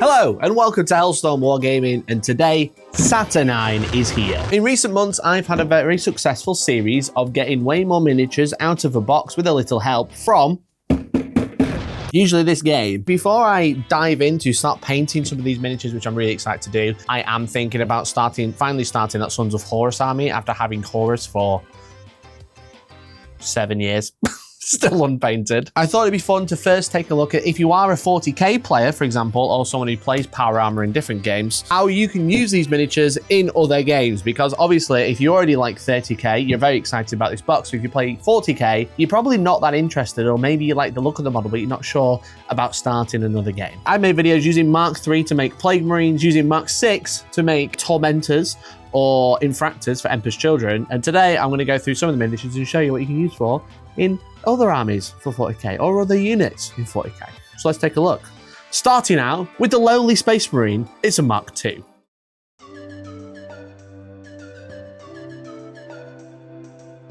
Hello and welcome to Hellstormwargaming, and today Saturnine is here. In recent months I've had a very successful series of getting way more miniatures out of a box with a little help from usually this game. Before I dive in to start painting some of these miniatures, which I'm really excited to do, I am thinking about finally starting that Sons of Horus army after having Horus for 7 years. Still unpainted. I thought it'd be fun to first take a look at, if you are a 40k player, for example, or someone who plays power armor in different games, how you can use these miniatures in other games. Because obviously, if you're already like 30k, you're very excited about this box. So if you play 40k, you're probably not that interested, or maybe you like the look of the model, but you're not sure about starting another game. I made videos using Mark III to make Plague Marines, using Mark VI to make Tormentors, or Infractors for Emperor's Children. And today I'm going to go through some of the miniatures and show you what you can use for in other armies for 40k or other units in 40k. So let's take a look. Starting out with the lowly Space Marine, it's a Mark II.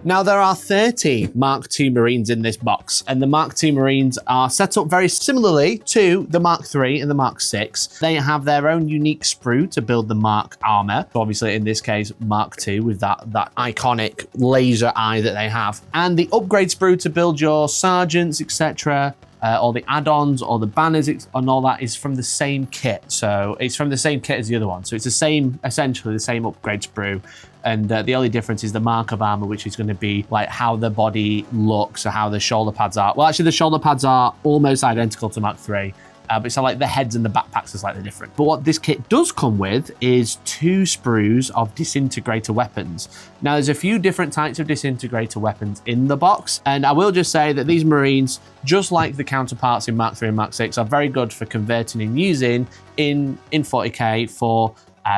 Now, there are 30 Mark II Marines in this box, and the Mark II Marines are set up very similarly to the Mark III and the Mark VI. They have their own unique sprue to build the Mark armor. So obviously, in this case, Mark II with that iconic laser eye that they have. And the upgrade sprue to build your sergeants, etc., all the add-ons, all the banners, and all that is from the same kit. So it's from the same kit as the other one. So it's the same, essentially the same upgrade sprue. And the only difference is the mark of armor, which is going to be like how the body looks or how the shoulder pads are. Well, actually, the shoulder pads are almost identical to Mark III. But so like the heads and the backpacks are slightly different. But what this kit does come with is 2 sprues of disintegrator weapons. Now, there's a few different types of disintegrator weapons in the box. And I will just say that these Marines, just like the counterparts in Mark III and Mark VI, are very good for converting and using in 40k for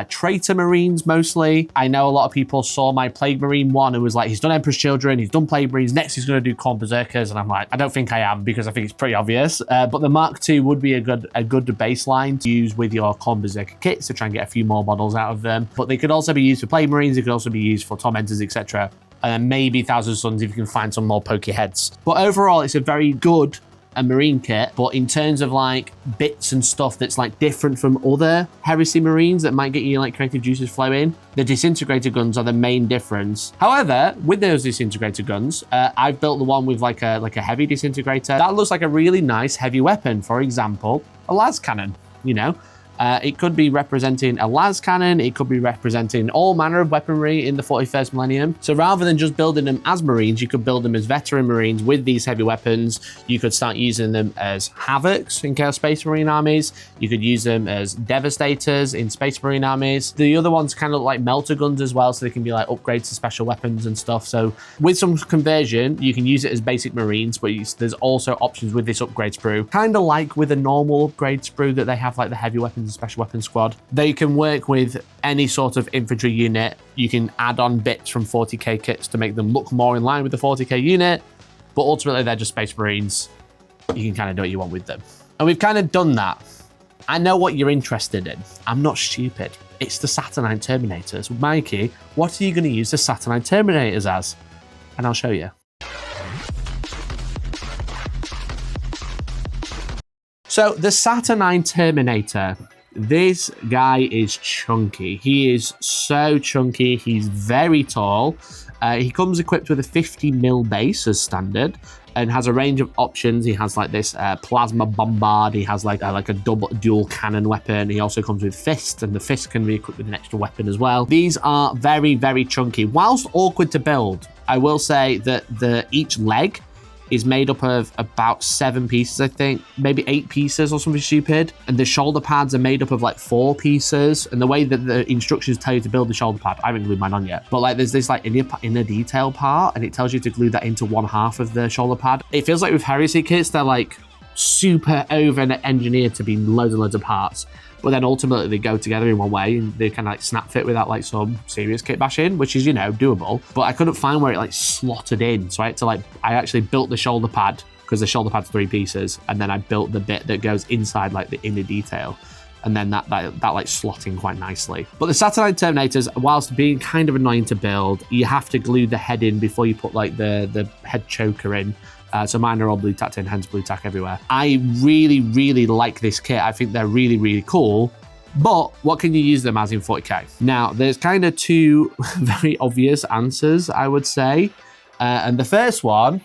traitor Marines mostly. I know a lot of people saw my Plague Marine one and was like, he's done Emperor's Children, he's done Plague Marines, next he's going to do Khorne Berserkers, and I'm like, I don't think I am, because I think it's pretty obvious. But the Mark II would be a good baseline to use with your Khorne Berserker kits to try and get a few more models out of them. But they could also be used for Plague Marines, they could also be used for Tormentors, etc. And then maybe Thousand Suns if you can find some more pokey heads. But overall, it's a very good Marine kit, but in terms of like bits and stuff that's like different from other Heresy Marines that might get you like creative juices flowing, the disintegrator guns are the main difference. However, with those disintegrator guns, I've built the one with like a heavy disintegrator that looks like a really nice heavy weapon. For example, a las cannon, you know. It could be representing a las cannon, it could be representing all manner of weaponry in the 41st millennium. So rather than just building them as Marines, you could build them as veteran Marines with these heavy weapons. You could start using them as Havocs in Chaos Space Marine armies. You could use them as Devastators in Space Marine armies. The other ones kind of look like melter guns as well, so they can be like upgrades to special weapons and stuff. So with some conversion, you can use it as basic Marines, but there's also options with this upgrade sprue. Kind of like with a normal upgrade sprue that they have like the heavy weapons special weapons squad. They can work with any sort of infantry unit. You can add on bits from 40k kits to make them look more in line with the 40k unit, but ultimately they're just Space Marines. You can kind of do what you want with them. And we've kind of done that. I know what you're interested in. I'm not stupid. It's the Saturnine Terminators. Mikey, what are you going to use the Saturnine Terminators as? And I'll show you. So the Saturnine Terminator, this guy is chunky. He is so chunky. He's very tall. He comes equipped with a 50mm base as standard and has a range of options. He has like this plasma bombard. He has like a dual cannon weapon. He also comes with fist, and the fist can be equipped with an extra weapon as well. These are very, very chunky. Whilst awkward to build, I will say that each leg is made up of about 7 pieces, I think, maybe 8 pieces or something stupid. And the shoulder pads are made up of like 4 pieces. And the way that the instructions tell you to build the shoulder pad, I haven't glued mine on yet, but like there's this like inner detail part, and it tells you to glue that into 1/2 of the shoulder pad. It feels like with Heresy kits, they're like super over engineered to be loads and loads of parts. But then ultimately they go together in one way and they kind of like snap fit without like some serious kit bashing, which is, you know, doable. But I couldn't find where it like slotted in. So I had to I actually built the shoulder pad, because the shoulder pad's 3 pieces. And then I built the bit that goes inside like the inner detail. And then that like slot in quite nicely. But the Saturnine Terminators, whilst being kind of annoying to build, you have to glue the head in before you put like the head choker in So mine are all blue tacked in, hence blue tack everywhere. I really, really like this kit. I think they're really, really cool. But what can you use them as in 40k? Now, there's kind of two very obvious answers, I would say. And the first one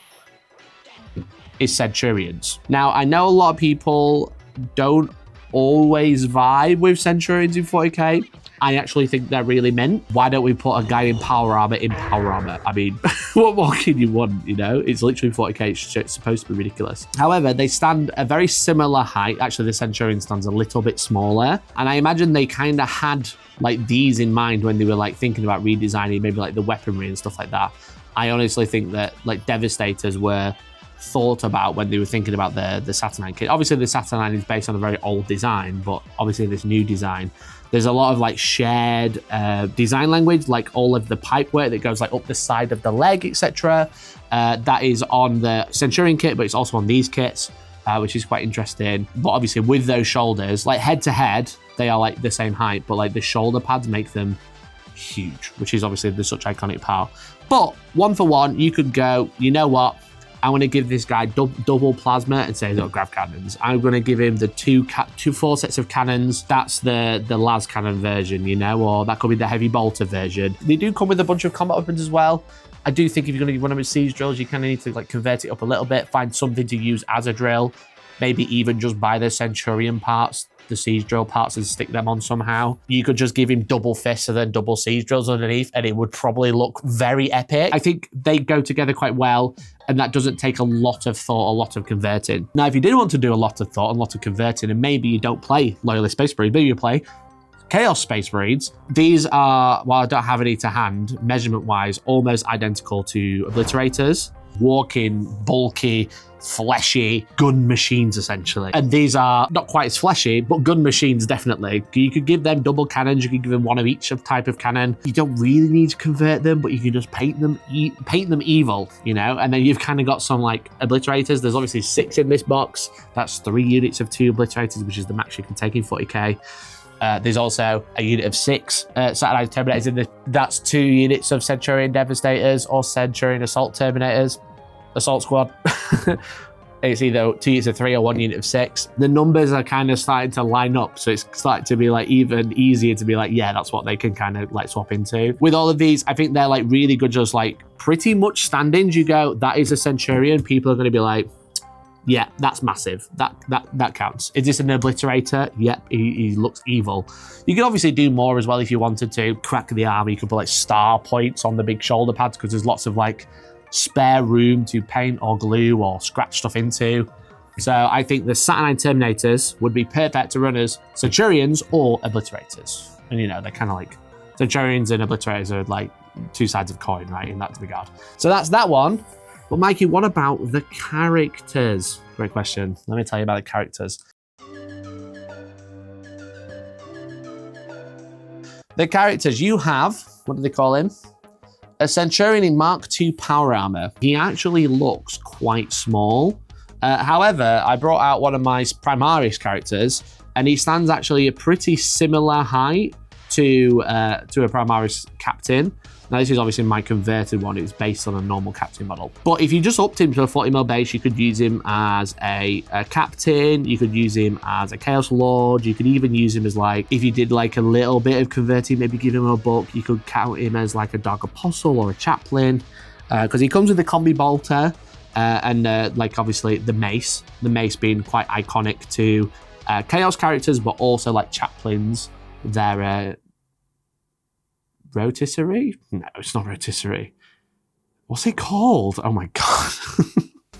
is Centurions. Now, I know a lot of people don't always vibe with Centurions in 40k. I actually think they're really mint. Why don't we put a guy in power armor in power armor? I mean, what more can you want, you know? It's literally 40k, it's supposed to be ridiculous. However, they stand a very similar height. Actually, the Centurion stands a little bit smaller. And I imagine they kind of had like these in mind when they were like thinking about redesigning maybe like the weaponry and stuff like that. I honestly think that like Devastators were thought about when they were thinking about the Saturnine kit. Obviously, the Saturnine is based on a very old design, but obviously this new design, there's a lot of like shared design language, like all of the pipework that goes like up the side of the leg, etc. That is on the Centurion kit, but it's also on these kits, which is quite interesting. But obviously with those shoulders, like head to head, they are like the same height, but like the shoulder pads make them huge, which is obviously the such iconic power. But one for one, you could go, you know what? I want to give this guy double plasma and say, oh, grav cannons. I'm going to give him the four sets of cannons. That's the las cannon version, you know, or that could be the heavy bolter version. They do come with a bunch of combat weapons as well. I do think if you're going to give one of them siege drills, you kind of need to like convert it up a little bit, find something to use as a drill, maybe even just buy the Centurion parts, the siege drill parts, and stick them on somehow. You could just give him double fists and then double siege drills underneath, and it would probably look very epic. I think they go together quite well, and that doesn't take a lot of thought, a lot of converting. Now, if you did want to do a lot of thought and a lot of converting, and maybe you don't play Loyalist Space Marines, maybe you play Chaos Space Marines. These are, while I don't have any to hand, measurement-wise, almost identical to Obliterators. Walking, bulky, fleshy gun machines, essentially. And these are not quite as fleshy, but gun machines, definitely. You could give them double cannons, you could give them one of each type of cannon. You don't really need to convert them, but you can just paint them evil, you know? And then you've kind of got some like Obliterators. There's obviously 6 in this box. That's 3 units of 2 Obliterators, which is the max you can take in 40k. There's also a unit of 6 Saturnine Terminators in this. That's 2 units of Centurion Devastators or Centurion Assault Terminators. Assault Squad. It's either 2 units of 3 or 1 unit of 6. The numbers are kind of starting to line up, so it's starting to be like even easier to be like, yeah, that's what they can kind of like swap into. With all of these, I think they're like really good, just like pretty much stand-ins. You go, that is a Centurion. People are going to be like, yeah, that's massive. That counts. Is this an Obliterator? Yep, he looks evil. You can obviously do more as well if you wanted to. Crack the armor. You could put like star points on the big shoulder pads because there's lots of like spare room to paint or glue or scratch stuff into. So I think the Saturnine Terminators would be perfect to run as Centurions or Obliterators. And you know, they're kind of like Centurions and Obliterators are like 2 sides of coin, right, in that regard. So that's that one. But Mikey, what about the characters? Great question. Let me tell you about the characters. The characters, you have, what do they call him? A Centurion in Mark II power armor. He actually looks quite small. However, I brought out one of my Primaris characters, and he stands actually a pretty similar height to a Primaris captain. Now, this is obviously my converted one. It's based on a normal captain model. But if you just upped him to a 40mm base, you could use him as a captain. You could use him as a Chaos Lord. You could even use him as like, if you did like a little bit of converting, maybe give him a book, you could count him as like a Dark Apostle or a Chaplain. Because he comes with the Combi Bolter and like obviously the mace. The mace being quite iconic to Chaos characters, but also like Chaplains. They're rotisserie? No, it's not rotisserie. What's it called? Oh my god.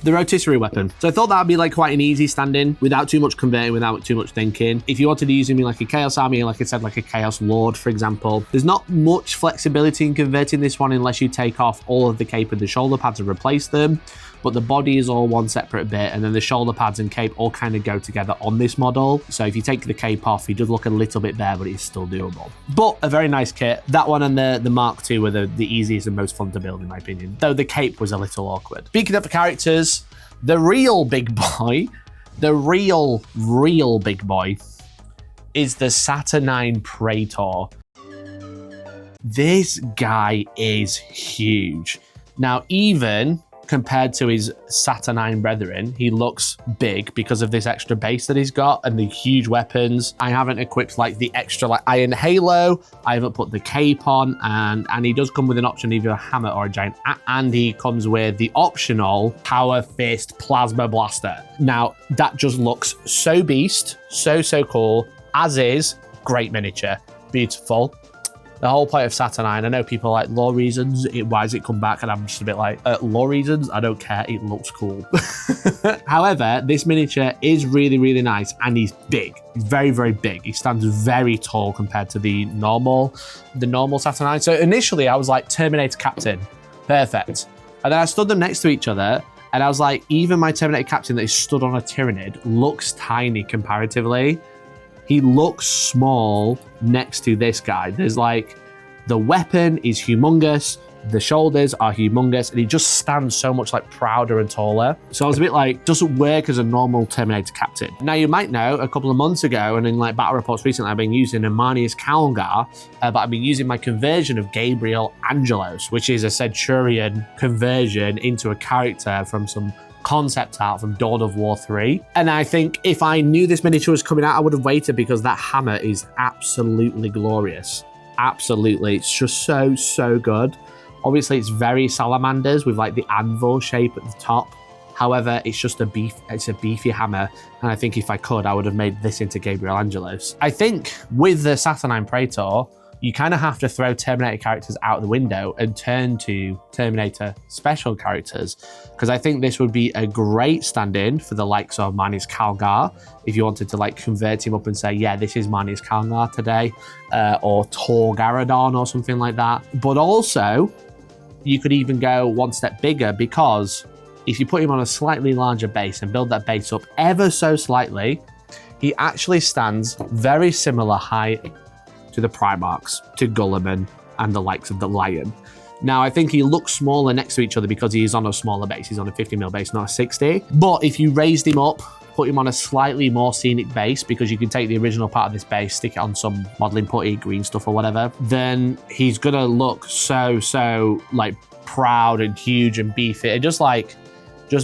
The rotisserie weapon. So I thought that would be like quite an easy stand-in without too much converting, without too much thinking. If you wanted to use him in like a Chaos Army, like I said, like a Chaos Lord, for example, there's not much flexibility in converting this one unless you take off all of the cape and the shoulder pads and replace them. But the body is all one separate bit, and then the shoulder pads and cape all kind of go together on this model. So if you take the cape off, he does look a little bit bare, but it's still doable. But a very nice kit. That one and the Mark II were the easiest and most fun to build, in my opinion. Though the cape was a little awkward. Speaking of the characters, the real big boy, the real big boy, is the Saturnine Praetor. This guy is huge. Now, even compared to his Saturnine brethren, he looks big because of this extra base that he's got and the huge weapons. I haven't equipped like the extra like iron halo. I haven't put the cape on, and he does come with an option, either a hammer or a giant axe, and he comes with the optional power fist plasma blaster. Now that just looks so beast, so cool, as is great miniature, beautiful. The whole point of Saturnine, I know people are like, lore reasons, why does it come back? And I'm just a bit like, lore reasons, I don't care, it looks cool. However, this miniature is really nice, and he's big. He's very big. He stands very tall compared to the normal Saturnine. So initially I was like, Terminator Captain, perfect. And then I stood them next to each other, and I was like, even my Terminator Captain that is stood on a Tyranid looks tiny comparatively. He looks small next to this guy. There's like, the weapon is humongous, the shoulders are humongous, and he just stands so much like prouder and taller. So I was a bit like, doesn't work as a normal Terminator Captain. Now you might know, a couple of months ago, and in like battle reports recently, I've been using a Marnius Calgar, but I've been using my conversion of Gabriel Angelos, which is a Centurion conversion into a character from some concept art from Dawn of War 3. And I think if I knew this miniature was coming out, I would have waited, because that hammer is absolutely glorious. Absolutely. It's just so good. Obviously, it's very Salamanders with like the anvil shape at the top. However, it's just a beefy hammer. And I think if I could, I would have made this into Gabriel Angelos. I think with the Saturnine Praetor, you kind of have to throw Terminator characters out the window and turn to Terminator special characters, because I think this would be a great stand-in for the likes of Marnius Calgar, if you wanted to like convert him up and say, yeah, this is Marnius Calgar today, or Tor Garadon or something like that. But also, you could even go one step bigger, because if you put him on a slightly larger base and build that base up ever so slightly, he actually stands very similar height to the Primarchs, to Gulliman, and the likes of the Lion. Now, I think he looks smaller next to each other because he's on a smaller base. He's on a 50mm base, not a 60. But if you raised him up, put him on a slightly more scenic base, because you can take the original part of this base, stick it on some modeling putty, green stuff or whatever, then he's gonna look so like proud and huge and beefy. And just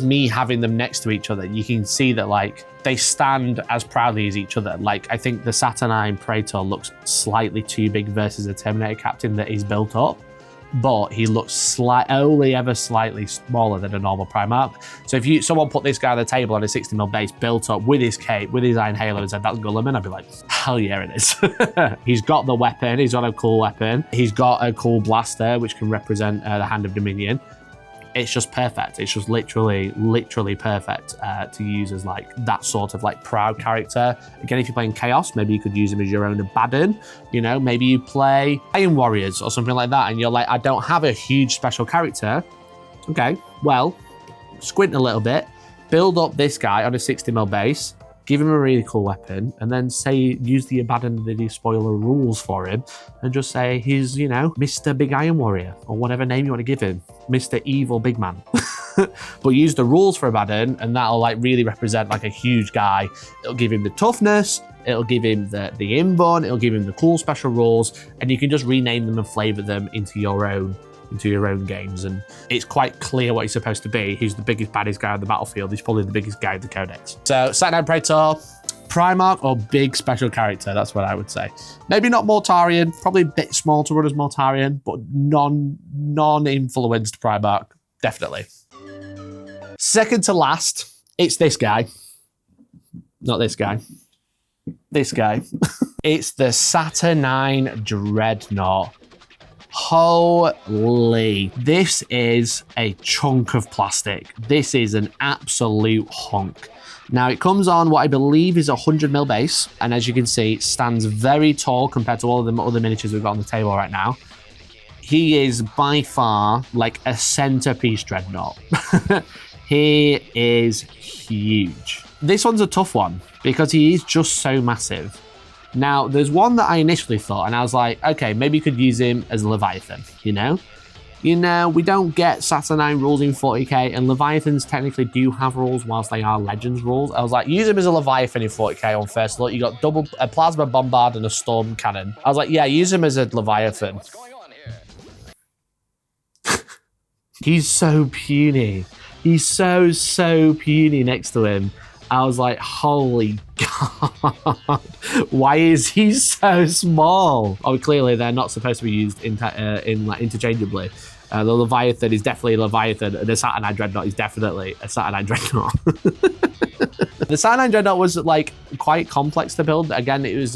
me having them next to each other, you can see that like they stand as proudly as each other. Like, I think the Saturnine Praetor looks slightly too big versus the Terminator Captain that is built up, but he looks only ever slightly smaller than a normal Primarch. So if someone put this guy on the table on a 60mm base built up with his cape, with his iron halo, and said that's Gulliman, I'd be like, hell yeah, it is. He's got the weapon, he's got a cool weapon, he's got a cool blaster which can represent the Hand of Dominion. It's just perfect. It's just literally perfect to use as like that sort of like proud character. Again, if you're playing Chaos, maybe you could use him as your own Abaddon. You know, maybe you play Iron Warriors or something like that, and you're like, I don't have a huge special character. Okay, well, squint a little bit, build up this guy on a 60mm base, give him a really cool weapon, and then use the Abaddon the Despoiler rules for him, and just say he's, you know, Mr. Big Iron Warrior, or whatever name you want to give him, Mr. Evil Big Man. But use the rules for Abaddon, and that'll like really represent like a huge guy. It'll give him the toughness, it'll give him the inborn, it'll give him the cool special rules, and you can just rename them and flavor them into your own games. And it's quite clear what he's supposed to be. He's the biggest, baddest guy on the battlefield. He's probably the biggest guy in the Codex. So Saturnine Praetor, Primarch or big special character, that's what I would say. Maybe not Mortarion, probably a bit small to run as Mortarion, but non-influenced Primarch, definitely. Second to last, it's this guy. Not this guy. This guy. It's the Saturnine Dreadnought. Holy, this is a chunk of plastic. This is an absolute hunk. Now it comes on what I believe is a 100mm base, and as you can see, it stands very tall compared to all of the other miniatures we've got on the table right now. He is by far like a centerpiece Dreadnought. He is huge. This one's a tough one because he is just so massive. Now, there's one that I initially thought, and I was like, okay, maybe you could use him as Leviathan, you know? We don't get Saturnine rules in 40k, and Leviathans technically do have rules whilst they are Legends rules. I was like, use him as a Leviathan in 40k on first look. You got a plasma bombard and a storm cannon. I was like, yeah, use him as a Leviathan. What's going on here? He's so puny. He's so puny next to him. I was like, holy God, why is he so small? Oh, clearly they're not supposed to be used interchangeably. The Leviathan is definitely a Leviathan, and the Saturnine Dreadnought is definitely a Saturnine Dreadnought. The Saturnine Dreadnought was like quite complex to build. Again, it was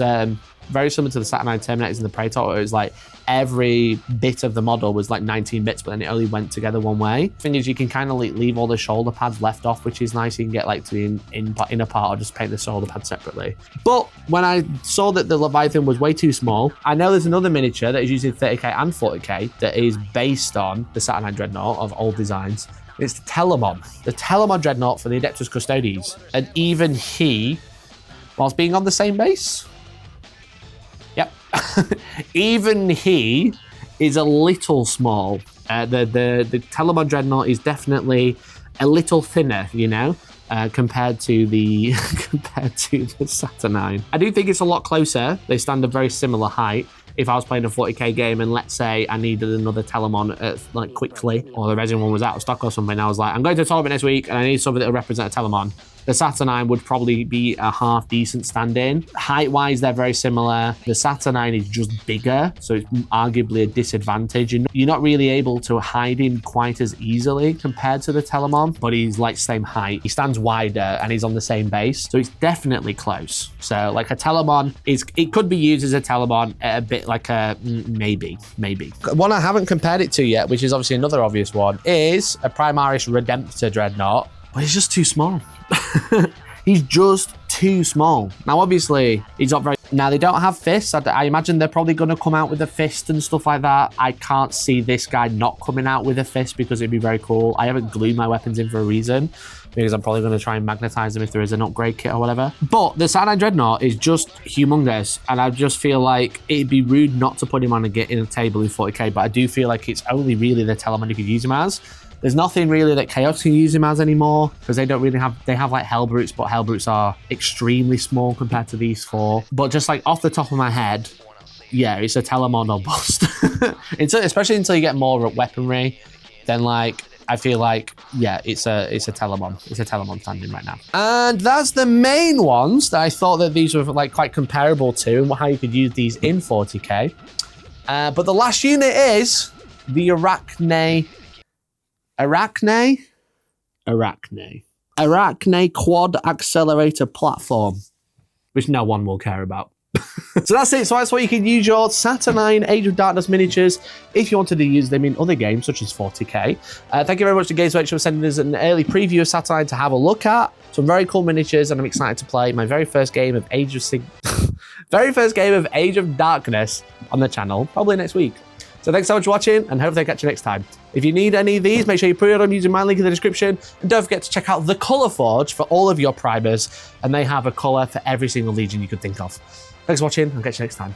very similar to the Saturnine Terminators and the Praetor. It was like every bit of the model was like 19 bits, but then it only went together one way. The thing is, you can kind of like leave all the shoulder pads left off, which is nice. You can get like to the inner part or just paint the shoulder pad separately. But when I saw that the Leviathan was way too small, I know there's another miniature that is using 30k and 40k that is based on the Saturnine Dreadnought of old designs. It's the Telamon Dreadnought for the Adeptus Custodes. And even he, whilst being on the same base, yep, even he is a little small. The Telamon Dreadnought is definitely a little thinner, you know, compared to the Saturnine. I do think it's a lot closer. They stand a very similar height. If I was playing a 40k game and let's say I needed another Telamon like quickly, or the resin one was out of stock or something, I was like, I'm going to a tournament next week and I need something that will represent a Telamon. The Saturnine would probably be a half decent stand-in. Height-wise, they're very similar. The Saturnine is just bigger, so it's arguably a disadvantage. You're not really able to hide him quite as easily compared to the Telamon, but he's like same height. He stands wider and he's on the same base, so it's definitely close. So like a Telamon, it could be used as a Telamon, a bit like a maybe. One I haven't compared it to yet, which is obviously another obvious one, is a Primaris Redemptor Dreadnought, but he's just too small. He's just too small. Now, obviously, he's not very... Now, they don't have fists. I imagine they're probably going to come out with a fist and stuff like that. I can't see this guy not coming out with a fist because it'd be very cool. I haven't glued my weapons in for a reason because I'm probably going to try and magnetize them if there is an upgrade kit or whatever. But the Saturnine Dreadnought is just humongous, and I just feel like it'd be rude not to put him on in a table in 40k, but I do feel like it's only really the Telamon you could use him as. There's nothing really that Chaos can use him as anymore because they don't really have, they have like Hellbrutes, but Hellbrutes are extremely small compared to these four. But just like off the top of my head, yeah, it's a Telamon or bust. Especially until you get more weaponry, then like, I feel like, yeah, it's a Telamon. It's a Telamon standing right now. And that's the main ones that I thought that these were like quite comparable to and how you could use these in 40k. But the last unit is the Arachne quad accelerator platform, which no one will care about. So that's it. So that's why you can use your Saturnine Age of Darkness miniatures if you wanted to use them in other games such as 40k. Thank you very much to Games Workshop for sending us an early preview of Saturnine to have a look at. Some very cool miniatures, and I'm excited to play my very first game of Age of Darkness on the channel, probably next week. So thanks so much for watching, and hopefully I'll catch you next time. If you need any of these, make sure you pre-order them using my link in the description. And don't forget to check out the Colour Forge for all of your primers, and they have a colour for every single legion you could think of. Thanks for watching, I'll catch you next time.